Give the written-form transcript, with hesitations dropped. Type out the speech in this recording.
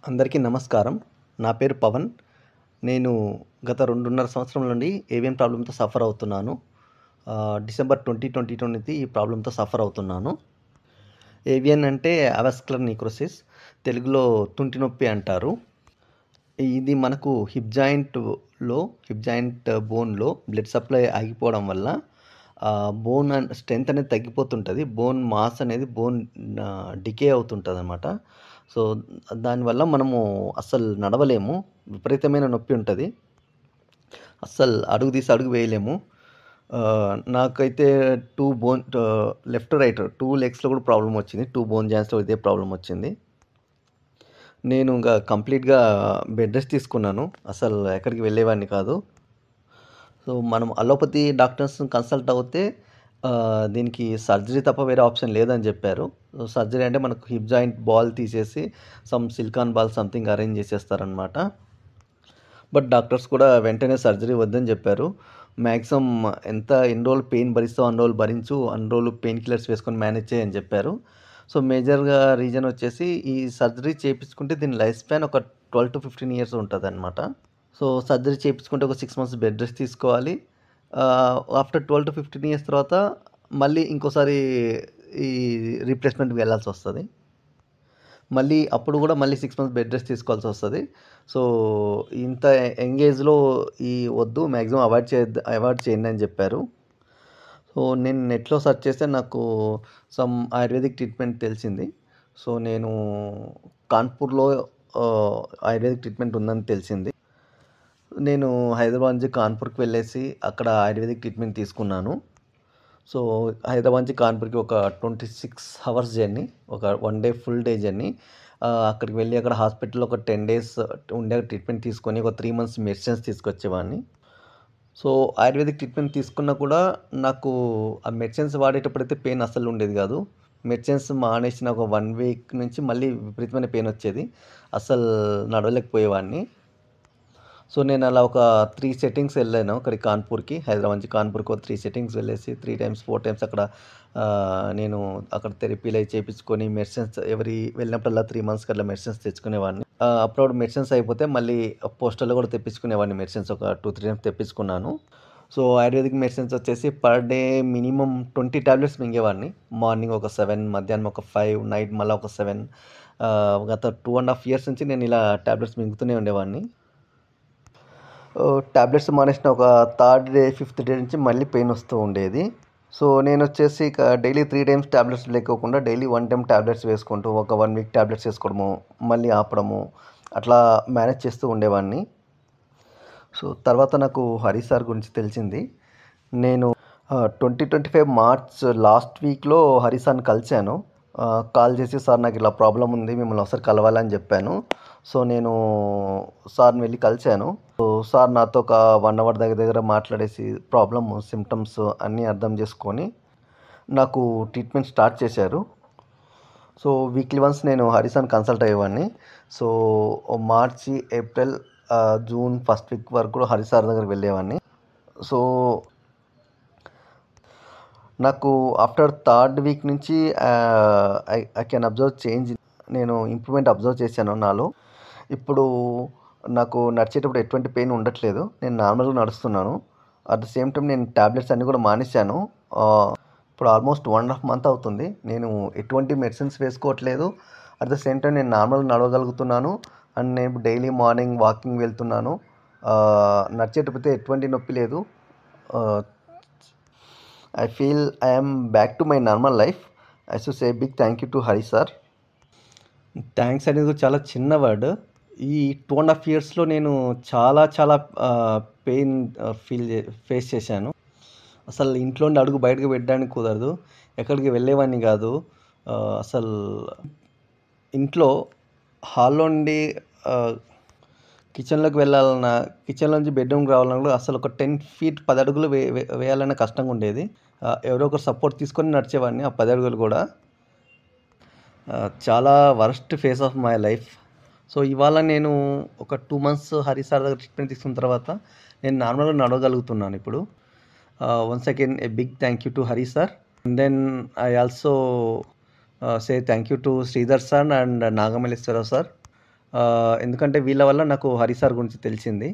అందరికీ నమస్కారం. నా పేరు పవన్. నేను గత 2.5 సంవత్సరం నుండి ఏవియన్ ప్రాబ్లమ్‌తో సఫర్ అవుతున్నాను. డిసెంబర్ 2022 నుంచి ఈ ప్రాబ్లమ్‌తో సఫర్ అవుతున్నాను. ఏవియన్ అంటే అవస్కులర్ నెక్రోసిస్, తెలుగులో తుంటి నొప్పి అంటారు. ఇది మనకు హిప్ జాయింట్ బోన్‌లో బ్లడ్ సప్లై ఆగిపోవడం వల్ల బోన్ స్ట్రెంత్ అనేది తగ్గిపోతుంటది. బోన్ మాస్ అనేది డికే అవుతుంటదనమాట. సో, దానివల్ల మనము అస్సలు నడవలేము. విపరీతమైన నొప్పి ఉంటది. అస్సలు అడుగు తీసి అడుగు వేయలేము. నాకైతే లెఫ్ట్, రైట్ 2 లెగ్స్‌లో కూడా ప్రాబ్లమ్ వచ్చింది. 2 బోన్ జాయింట్స్‌లో ఇదే ప్రాబ్లమ్ వచ్చింది. నేను ఇంక కంప్లీట్‌గా బెడ్ రెస్ట్ తీసుకున్నాను. అసలు ఎక్కడికి వెళ్ళేవాడిని కాదు. సో, మనం అలోపతి డాక్టర్స్‌ని కన్సల్ట్ అవుతే దీనికి సర్జరీ తప్ప వేరే ఆప్షన్ లేదని చెప్పారు. సర్జరీ అంటే మనకు హిప్ జాయింట్ బాల్ తీసేసి సిలికాన్ బాల్ సంథింగ్ అరేంజ్ చేసేస్తారనమాట. బట్ డాక్టర్స్ కూడా వెంటనే సర్జరీ వద్దని చెప్పారు. మాక్సిమం ఎన్ని రోజులు పెయిన్ భరిస్తావో అన్ని రోజులు భరించు, అన్ని రోజులు పెయిన్ కిల్లర్స్ వేసుకొని మేనేజ్ చెయ్యి అని చెప్పారు. సో, మేజర్‌గా రీజన్ వచ్చేసి ఈ సర్జరీ చేపించుకుంటే దీని లైఫ్ స్పాన్ ఒక 12-15 ఇయర్స్ ఉంటదనమాట. సో, సర్జరీ చేపించుకుంటే ఒక 6 మంత్స్ బెడ్ రెస్ట్ తీసుకోవాలి. ఆఫ్టర్ 12-15 ఇయర్స్ తర్వాత మళ్ళీ ఇంకోసారి ఈ రీప్లేస్‌మెంట్‌కి వెళ్ళాల్సొస్తది. అప్పుడు కూడా మళ్ళీ 6 మంత్స్ బెడ్ రెస్ట్ తీసుకోవాల్సొస్తది. సో, ఇంత యంగ్ ఏజ్‌లో వద్దు, మాక్సిమం అవాయిడ్ చేయండి అని చెప్పారు. సో, నేను నెట్‌లో సెర్చ్ చేస్తే నాకు ఆయుర్వేదిక్ ట్రీట్మెంట్ తెలిసింది. సో, నేను కాన్పూర్‌లో ఆయుర్వేదిక్ ట్రీట్మెంట్ ఉందని తెలిసింది. నేను హైదరాబాద్ నుంచి కాన్పూర్‌కి వెళ్ళేసి అక్కడ ఆయుర్వేదిక్ ట్రీట్మెంట్ తీసుకున్నాను. సో, హైదరాబాద్ నుంచి కాన్పూర్‌కి ఒక 26 అవర్స్ జర్నీ. ఒక 1 డే ఫుల్ డే జర్నీ. అక్కడికి వెళ్ళి అక్కడ హాస్పిటల్‌లో ఒక 10 డేస్ ఉండి ట్రీట్మెంట్ తీసుకొని ఒక 3 మంత్స్ మెడిసిన్స్ తీసుకొచ్చేవాడిని. సో, ఆయుర్వేదిక్ ట్రీట్మెంట్ తీసుకున్నా కూడా నాకు ఆ మెడిసిన్స్ వాడేటప్పుడైతే పెయిన్ అస్సలు ఉండేది కాదు. మెడిసిన్స్ మానేసిన ఒక 1 వీక్ నుంచి మళ్ళీ విపరీతమైన పెయిన్ వచ్చేది. అస్సలు నడవలేకపోయేవాడిని. సో, నేను అలా ఒక 3 సెట్టింగ్స్ వెళ్ళాను అక్కడికి కాన్పూర్‌కి. హైదరాబాద్ నుంచి కాన్పూర్‌కి ఒక 3 సెట్టింగ్స్ వెళ్ళేసి 3 టైమ్స్, 4 టైమ్స్ అక్కడ నేను అక్కడ థెరపీలు అవి చేపించుకొని మెడిసిన్స్ వెళ్ళినప్పుడల్లా 3 మంత్స్‌కి అట్లా మెడిసిన్స్ తెచ్చుకునేవాడిని. అప్పుడప్పుడు మెడిసిన్స్ అయిపోతే మళ్ళీ పోస్టల్‌లో కూడా తెప్పించుకునేవాడిని మెడిసిన్స్. ఒక 2, 3 టైమ్స్ తెప్పించుకున్నాను. సో, ఆయుర్వేదిక్ మెడిసిన్స్ వచ్చేసి పర్ డే మినిమమ్ 20 టాబ్లెట్స్ మింగేవాడిని. మార్నింగ్ ఒక 7, మధ్యాహ్నం ఒక 5, నైట్ మళ్ళా ఒక 7. గత 2½ ఇయర్స్ నుంచి నేను ఇలా టాబ్లెట్స్ మింగుతూనే ఉండేవాడిని. టాబ్లెట్స్ మానేసిన ఒక థర్డ్ డే, ఫిఫ్త్ డే నుంచి మళ్ళీ పెయిన్ వస్తూ ఉండేది. సో, నేనొచ్చేసి ఇక డైలీ 3 టైమ్స్ టాబ్లెట్స్ లేకోకుండా డైలీ 1 టైమ్ టాబ్లెట్స్ వేసుకుంటూ ఒక 1 వీక్ టాబ్లెట్స్ వేసుకోవడము, మళ్ళీ ఆపడము, అట్లా మేనేజ్ చేస్తూ ఉండేవాడిని. సో, తర్వాత నాకు హరి సార్ గురించి తెలిసింది. నేను 2025 మార్చ్ లాస్ట్ వీక్‌లో హరి సార్‌ని కలిసాను. కాల్ చేసి సార్ నాకు ఇలా ప్రాబ్లమ్ ఉంది, మిమ్మల్ని ఒకసారి కలవాలని చెప్పాను. సో, నేను సార్‌ని వెళ్లి కలిసాను. సో, సార్ నాతో ఒక 1 అవర్ దగ్గర దగ్గర మాట్లాడేసి ప్రాబ్లమ్ సింప్టమ్స్ అన్నీ అర్థం చేసుకొని నాకు ట్రీట్మెంట్ స్టార్ట్ చేశారు. సో, వీక్లీ వన్స్ నేను హరి సార్‌ని కన్సల్ట్ అయ్యేవాడిని. సో, మార్చి, ఏప్రిల్, జూన్ ఫస్ట్ వీక్ వరకు కూడా హరి సార్ దగ్గరికి వెళ్ళేవాడిని. సో, నాకు ఆఫ్టర్ థర్డ్ వీక్ నుంచి ఐ కెన్ అబ్జర్వ్ చేంజ్. నేను ఇంప్రూవ్‌మెంట్ అబ్జర్వ్ చేశాను నాలో. ఇప్పుడు నాకు నడిచేటప్పుడు ఎటువంటి పెయిన్ ఉండట్లేదు. నేను నార్మల్‌గా నడుస్తున్నాను. అట్ ద సేమ్ టైమ్ నేను టాబ్లెట్స్ అన్నీ కూడా మానేశాను. ఇప్పుడు ఆల్మోస్ట్ 1½ మంత్ అవుతుంది. నేను ఎటువంటి మెడిసిన్స్ వేసుకోవట్లేదు. అట్ ద సేమ్ టైమ్ నేను నార్మల్‌గా నడవగలుగుతున్నాను. అండ్ నేను డైలీ మార్నింగ్ వాకింగ్ వెళ్తున్నాను. నడిచేటప్పుడైతే ఎటువంటి నొప్పి లేదు. I feel I am back to my normal life. I should say big thank you to Hari sir. Thanks అనేది కూడా చాలా చిన్న వర్డ్. ఈ 2½ ఇయర్స్‌లో నేను చాలా చాలా పెయిన్ ఫేస్ చేశాను. అసలు ఇంట్లో నుండి అడుగు బయటకు పెట్టడానికి కుదరదు. ఎక్కడికి వెళ్ళేవాడిని కాదు. అసలు ఇంట్లో హాల్‌లో నుండి కిచెన్‌లోకి వెళ్ళాలన్నా, కిచెన్‌లో నుంచి బెడ్‌రూమ్‌కి రావాలన్నా కూడా అసలు ఒక 10 ఫీట్ 10 అడుగులు వేయాలన్నా కష్టంగా ఉండేది. ఎవరో ఒకరు సపోర్ట్ తీసుకొని నడిచేవాడిని ఆ 10 అడుగులు కూడా. చాలా worst phase of my life. So, ఇవాళ నేను ఒక 2 మంత్స్ హరి సార్ దగ్గర ట్రీట్మెంట్ తీసుకున్న తర్వాత నేను నార్మల్‌గా నడవగలుగుతున్నాను ఇప్పుడు. Once again a big thank you to Hari sir. And then I also say thank you to Sridhar sir and Nagamalleswararao sir. ఎందుకంటే వీళ్ళ వల్ల నాకు హరి సార్ గురించి తెలిసింది.